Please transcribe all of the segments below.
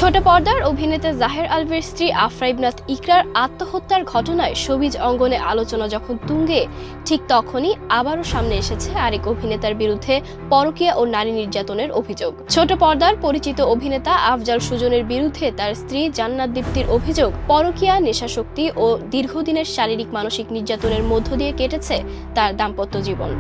ছোট পর্দার অভিনেতা জাহের আলভের স্ত্রী আফরা ইবনাত ইকরার আত্মহত্যার ঘটনায় শোবিজ অঙ্গনে আলোচনা যখন তুঙ্গে, ঠিক তখনই আবারও সামনে এসেছে আরেক অভিনেতার বিরুদ্ধে পরকীয়া ও নারী নির্যাতনের অভিযোগ। ছোট পর্দার পরিচিত অভিনেতা আফজাল সুজনের বিরুদ্ধে তার স্ত্রী জান্নাত দীপ্তির অভিযোগ, পরকীয়া, নেশাশক্তি ও দীর্ঘদিনের শারীরিক মানসিক নির্যাতনের মধ্য দিয়ে কেটেছে তার দাম্পত্য জীবন।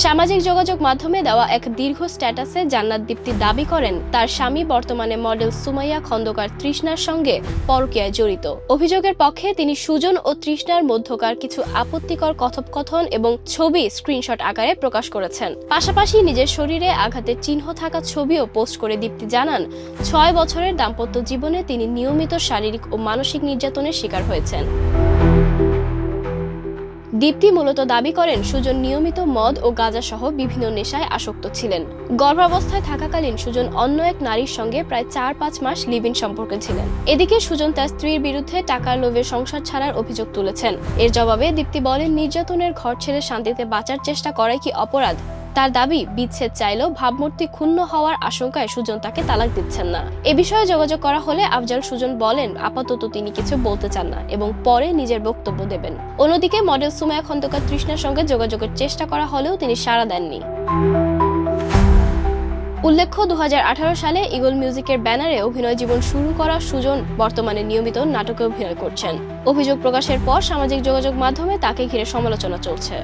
সামাজিক যোগাযোগ মাধ্যমে দেওয়া এক দীর্ঘ স্ট্যাটাসে জান্নাত দীপ্তি দাবি করেন তার স্বামী বর্তমানে মডেল সুমাইয়া খন্দকার তৃষ্ণার সঙ্গে পরকীয়ায় জড়িত। অভিযোগের পক্ষে তিনি সুজন ও তৃষ্ণার মধ্যকার কিছু আপত্তিকর কথোপকথন এবং ছবি স্ক্রিনশট আকারে প্রকাশ করেছেন। পাশাপাশি নিজের শরীরে আঘাতের চিহ্ন থাকা ছবিও পোস্ট করে দীপ্তি জানান, 6 বছরের দাম্পত্য জীবনে তিনি নিয়মিত শারীরিক ও মানসিক নির্যাতনের শিকার হয়েছেন। দীপ্তি মূলত দাবি করেন সুজন নিয়মিত মদ ও গাঁজা সহ বিভিন্ন নেশায় আসক্ত ছিলেন। গর্ভাবস্থায় থাকাকালীন সুজন অন্য এক নারীর সঙ্গে প্রায় 4-5 মাস লিভ ইন সম্পর্কে ছিলেন। এদিকে সুজন তার স্ত্রীর বিরুদ্ধে টাকার লোভে সংসার ছাড়ার অভিযোগ তুলেছেন। এর জবাবে দীপ্তি বলেন, নির্যাতনের ঘর ছেড়ে শান্তিতে বাঁচার চেষ্টা করাই কি অপরাধ? তার দাবি, বিচ্ছেদ চাইলেও ভাবমূর্তি ক্ষুণ্ণ হওয়ার আশঙ্কায় সুজন তাকে তালাক দিচ্ছেন না। এ বিষয়ে যোগাযোগ করা হলে আফজাল সুজন বলেন আপাতত তিনি কিছু বলতে চান না এবং পরে নিজের বক্তব্য দেবেন। অন্যদিকে মডেল সুমাইয়া খন্দকার তৃষ্ণার সঙ্গে যোগাযোগের চেষ্টা করা হলেও তিনি সাড়া দেননি। উল্লেখ্য, 2018 সালে ঈগল মিউজিকের ব্যানারে অভিনয় জীবন শুরু করা সুজন বর্তমানে নিয়মিত নাটকে অভিনয় করছেন। অভিযোগ প্রকাশের পর সামাজিক যোগাযোগ মাধ্যমে তাকে ঘিরে সমালোচনা চলছে।